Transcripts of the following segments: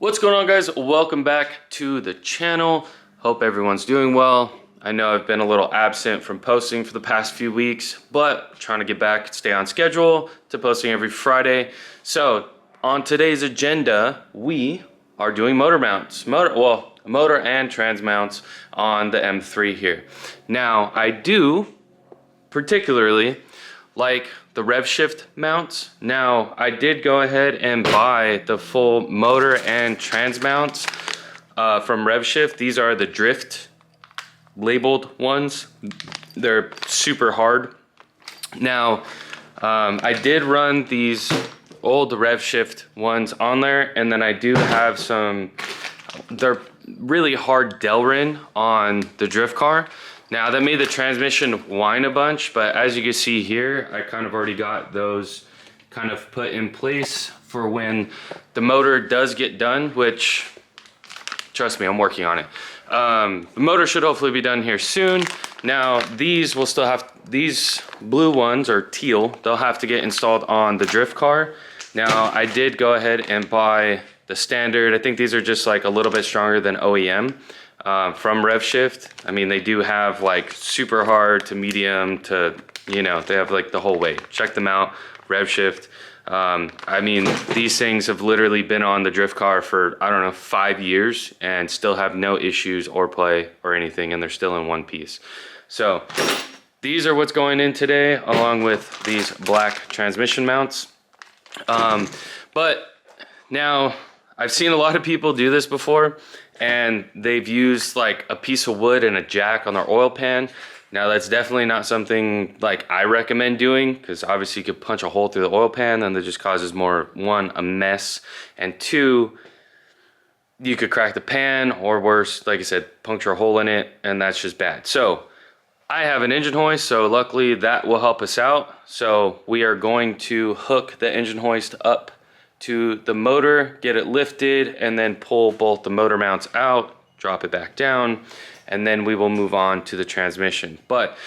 What's going on, guys? Welcome back to the channel. Hope everyone's doing well. I know I've been a little absent from posting for the past few weeks, but trying to get back, stay on schedule to posting every Friday. So on today's agenda, we are doing motor mounts, motor and trans mounts on the M3 here. Now I do particularly like the rev shift mounts. Now I did go ahead and buy the full motor and trans mounts from Rev Shift. These are the drift labeled ones. They're super hard. Now I did run these old Rev Shift ones on there, and then I do have some, they're really hard Delrin on the drift car. Now that made the transmission whine a bunch, but as you can see here, I kind of already got those kind of put in place for when the motor does get done, which, trust me, I'm working on it. The motor should hopefully be done here soon. Now these will still have, these blue ones, or teal, they'll have to get installed on the drift car. Now I did go ahead and buy the standard, I think these are just like a little bit stronger than OEM. From Rev Shift. I mean, they do have like super hard to medium to, you know, they have like the whole way. Check them out, Rev Shift. I mean, these things have literally been on the drift car for, I don't know, 5 years and still have no issues or play or anything, and they're still in one piece. So these are what's going in today, along with these black transmission mounts. But now I've seen a lot of people do this before, and they've used like a piece of wood and a jack on their oil pan. Now that's definitely not something like I recommend doing, because obviously you could punch a hole through the oil pan and that just causes more, one, a mess, and two, you could crack the pan, or worse, like I said, puncture a hole in it, and that's just bad. So I have an engine hoist, so luckily that will help us out. So we are going to hook the engine hoist up to the motor, get it lifted, and then pull both the motor mounts out, drop it back down, and then we will move on to the transmission. But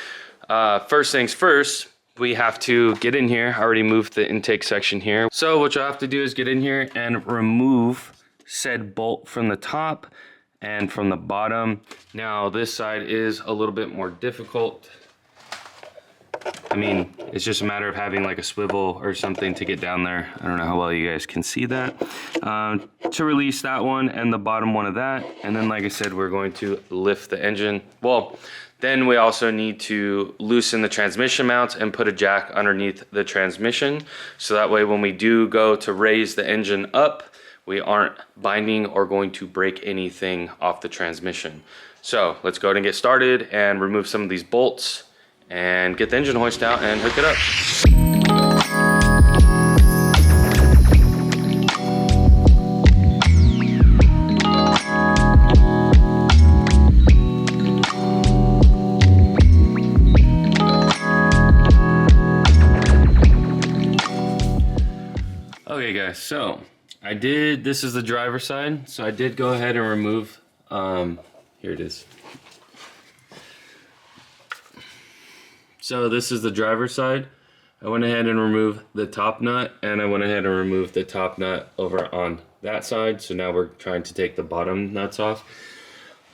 first things first, we have to get in here. I already moved the intake section here. So what you'll have to do is get in here and remove said bolt from the top and from the bottom. Now this side is a little bit more difficult. I mean, it's just a matter of having like a swivel or something to get down there. I don't know how well you guys can see that. To release that one and the bottom one of that. And then, like I said, we're going to lift the engine. Well, then we also need to loosen the transmission mounts and put a jack underneath the transmission. So that way when we do go to raise the engine up, we aren't binding or going to break anything off the transmission. So let's go ahead and get started and remove some of these bolts and get the engine hoist out and hook it up. Okay guys, so this is the driver's side, so I did go ahead and remove, here it is. So this is the driver's side. I went ahead and removed the top nut, and I went ahead and removed the top nut over on that side. So now we're trying to take the bottom nuts off.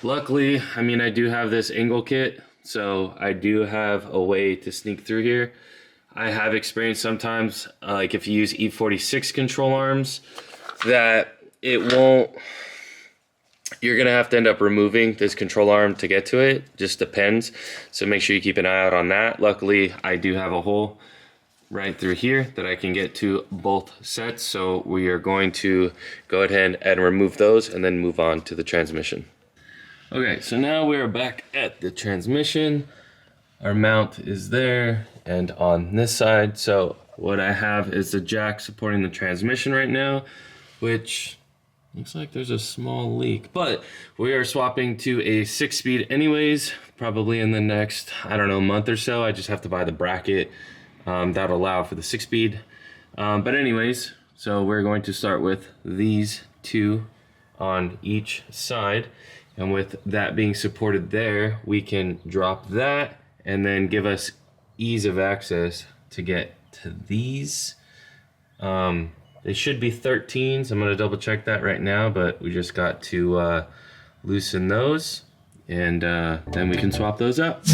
Luckily, I mean, I do have this angle kit, so I do have a way to sneak through here. I have experienced sometimes, like if you use E36 control arms, that it won't, you're gonna have to end up removing this control arm to get to it. Just depends. So make sure you keep an eye out on that. Luckily, I do have a hole right through here that I can get to both sets. So we are going to go ahead and remove those and then move on to the transmission. Okay, so now we are back at the transmission. Our mount is there and on this side. So what I have is the jack supporting the transmission right now, which looks like there's a small leak, but we are swapping to a 6-speed anyways, probably in the next, I don't know, month or so. I just have to buy the bracket that'll allow for the 6-speed. But anyways, so we're going to start with these two on each side. And with that being supported there, we can drop that and then give us ease of access to get to these They should be 13s. I'm gonna double check that right now, but we just got to loosen those, and then we can swap those out.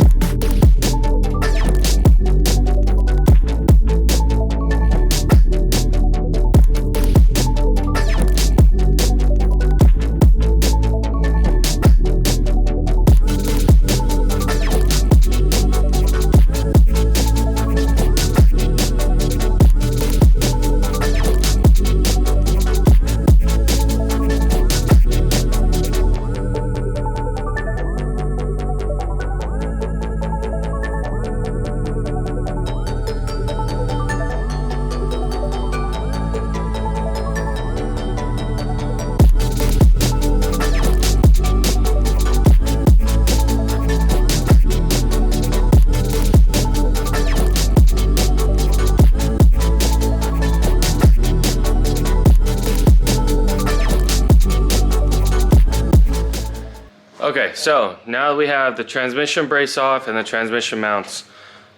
Okay, so now we have the transmission brace off and the transmission mounts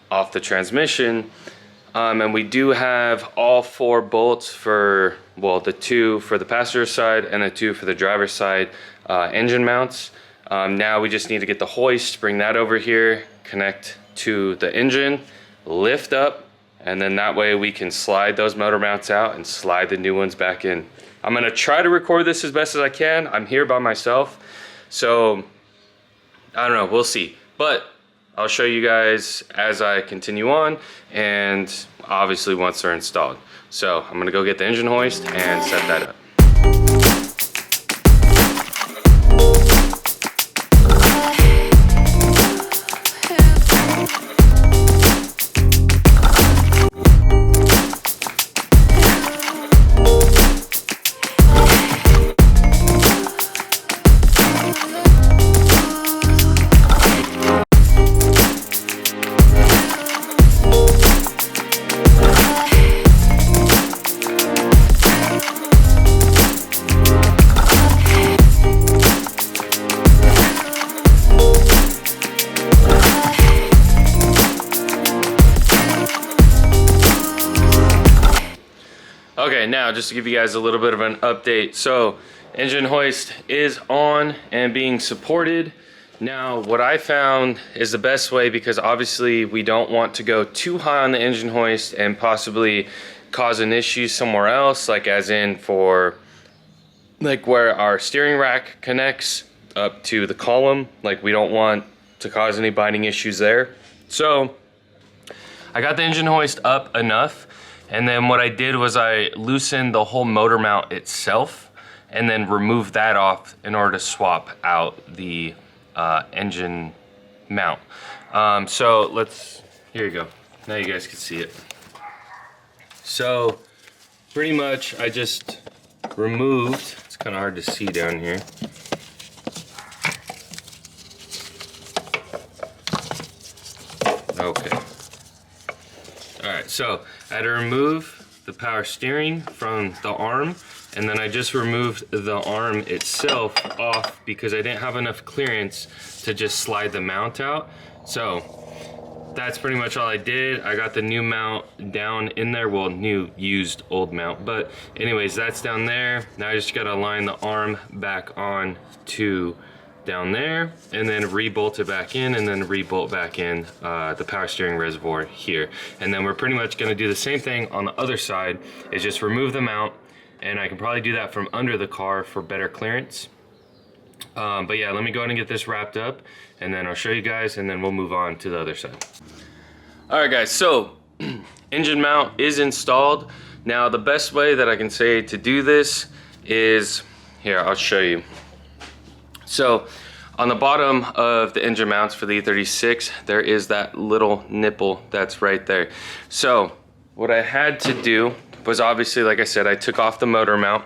off the transmission. And we do have all 4 bolts for, well, the 2 for the passenger side and the 2 for the driver's side engine mounts. Now we just need to get the hoist, bring that over here, connect to the engine, lift up, and then that way we can slide those motor mounts out and slide the new ones back in. I'm gonna try to record this as best as I can. I'm here by myself, so I don't know, we'll see. But I'll show you guys as I continue on, and obviously once they're installed. So I'm gonna go get the engine hoist and set that up. Okay, now just to give you guys a little bit of an update. So engine hoist is on and being supported. Now what I found is the best way, because obviously we don't want to go too high on the engine hoist and possibly cause an issue somewhere else, like as in for like where our steering rack connects up to the column. Like we don't want to cause any binding issues there. So I got the engine hoist up enough, and then what I did was I loosened the whole motor mount itself and then removed that off in order to swap out the engine mount. So here you go. Now you guys can see it. So pretty much I just removed, it's kind of hard to see down here. Okay. All right, so I had to remove the power steering from the arm, and then I just removed the arm itself off because I didn't have enough clearance to just slide the mount out. So that's pretty much all I did. I got the new mount down in there, well, new used old mount, but anyways, that's down there. Now I just gotta align the arm back on to down there, and then re-bolt it back in, and then re-bolt back in the power steering reservoir here. And then we're pretty much gonna do the same thing on the other side, is just remove the mount, and I can probably do that from under the car for better clearance. But yeah, let me go ahead and get this wrapped up, and then I'll show you guys, and then we'll move on to the other side. All right guys, so engine mount is installed. Now the best way that I can say to do this is, here, I'll show you. So on the bottom of the engine mounts for the E36, there is that little nipple that's right there. So what I had to do was, obviously, like I said, I took off the motor mount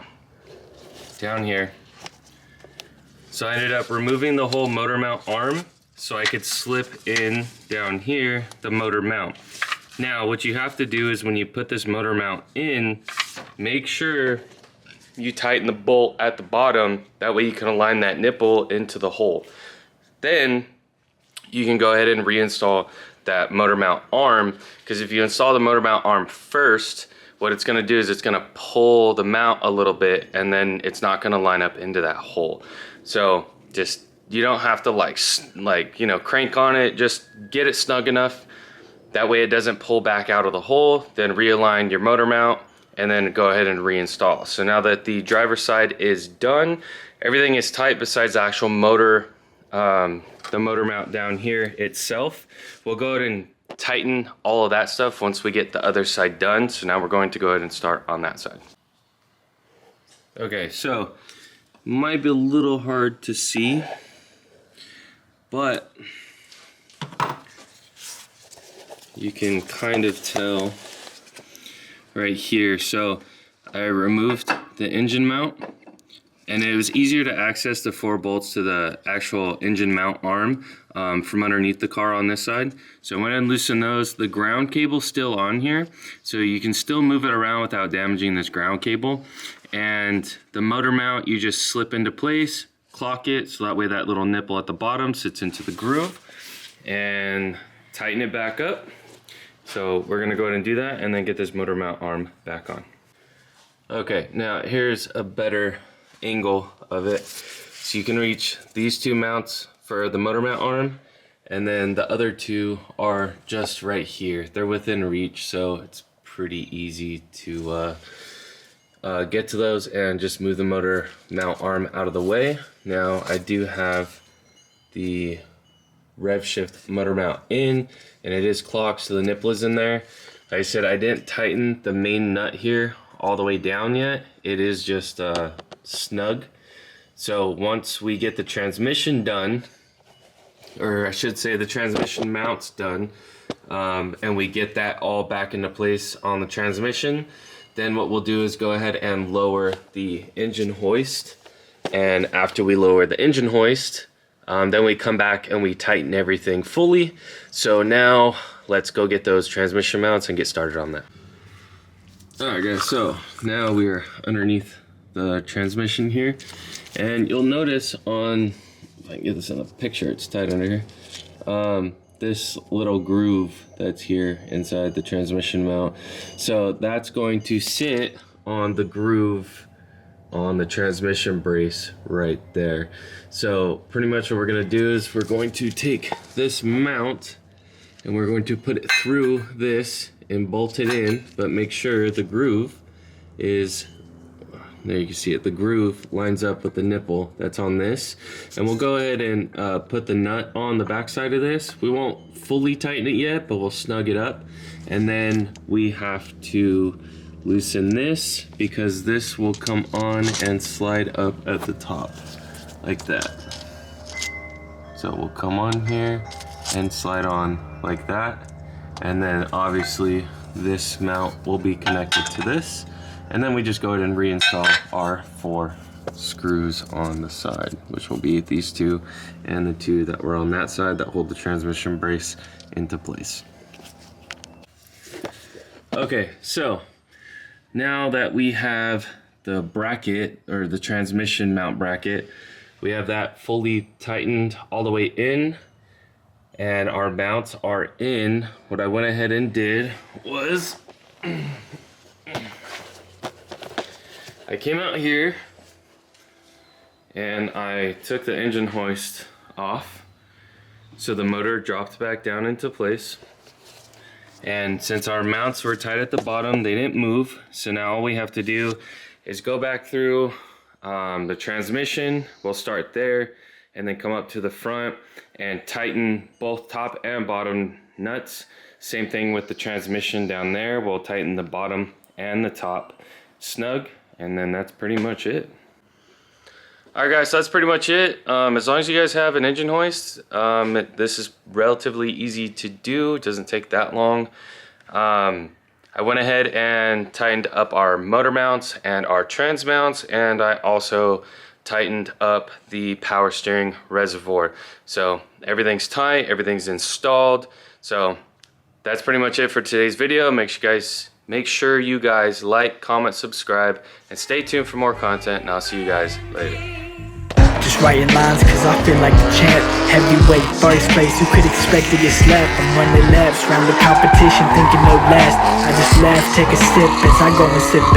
down here. So I ended up removing the whole motor mount arm so I could slip in down here the motor mount. Now what you have to do is, when you put this motor mount in, make sure you tighten the bolt at the bottom. That way you can align that nipple into the hole. Then you can go ahead and reinstall that motor mount arm, because if you install the motor mount arm first, what it's gonna do is it's gonna pull the mount a little bit, and then it's not gonna line up into that hole. So just, you don't have to like you know, crank on it, just get it snug enough. That way it doesn't pull back out of the hole. Then realign your motor mount and then go ahead and reinstall. So now that the driver's side is done, everything is tight besides the actual motor, the motor mount down here itself. We'll go ahead and tighten all of that stuff once we get the other side done. So now we're going to go ahead and start on that side. Okay, so might be a little hard to see, but you can kind of tell right here. So I removed the engine mount, and it was easier to access the 4 bolts to the actual engine mount arm from underneath the car on this side. So I went and loosened those. The ground cable's still on here, so you can still move it around without damaging this ground cable. And the motor mount, you just slip into place, clock it, so that way that little nipple at the bottom sits into the groove, and tighten it back up. So we're gonna go ahead and do that and then get this motor mount arm back on. Okay, now here's a better angle of it. So you can reach these 2 mounts for the motor mount arm, and then the other 2 are just right here. They're within reach, so it's pretty easy to get to those and just move the motor mount arm out of the way. Now I do have the rev shift motor mount in, and it is clocked, so the nipple is in there. Like I said, I didn't tighten the main nut here all the way down yet. It is just snug. So once we get the transmission done, or I should say the transmission mounts done, and we get that all back into place on the transmission, then what we'll do is go ahead and lower the engine hoist. And after we lower the engine hoist, then we come back and we tighten everything fully. So now let's go get those transmission mounts and get started on that. Alright guys, so now we're underneath the transmission here, and you'll notice on, if I can get this in the picture, it's tight under here, this little groove that's here inside the transmission mount. So that's going to sit on the groove on the transmission brace right there. So pretty much what we're going to do is we're going to take this mount and we're going to put it through this and bolt it in, but make sure the groove is, there you can see it, the groove lines up with the nipple that's on this. And we'll go ahead and put the nut on the back side of this. We won't fully tighten it yet, but we'll snug it up. And then we have to loosen this, because this will come on and slide up at the top like that. So we'll come on here and slide on like that, and then obviously this mount will be connected to this, and then we just go ahead and reinstall our 4 screws on the side, which will be these 2 and the 2 that were on that side that hold the transmission brace into place. Okay, so now that we have the bracket, or the transmission mount bracket, we have that fully tightened all the way in, and our mounts are in. What I went ahead and did was I came out here and I took the engine hoist off, so the motor dropped back down into place. And since our mounts were tight at the bottom, they didn't move. So now all we have to do is go back through the transmission. We'll start there and then come up to the front and tighten both top and bottom nuts. Same thing with the transmission down there. We'll tighten the bottom and the top snug, and then that's pretty much it. Alright guys, so that's pretty much it. As long as you guys have an engine hoist, this is relatively easy to do. It doesn't take that long. I went ahead and tightened up our motor mounts and our trans mounts, and I also tightened up the power steering reservoir. So everything's tight, everything's installed. So that's pretty much it for today's video. Make sure you guys like, comment, subscribe, and stay tuned for more content, and I'll see you guys later. Just writing lines cause I feel like the champ. Heavyweight, first place, who could expect to get slapped? I'm running laps round the competition thinking no last. I just laugh, take a sip as I go and sit back.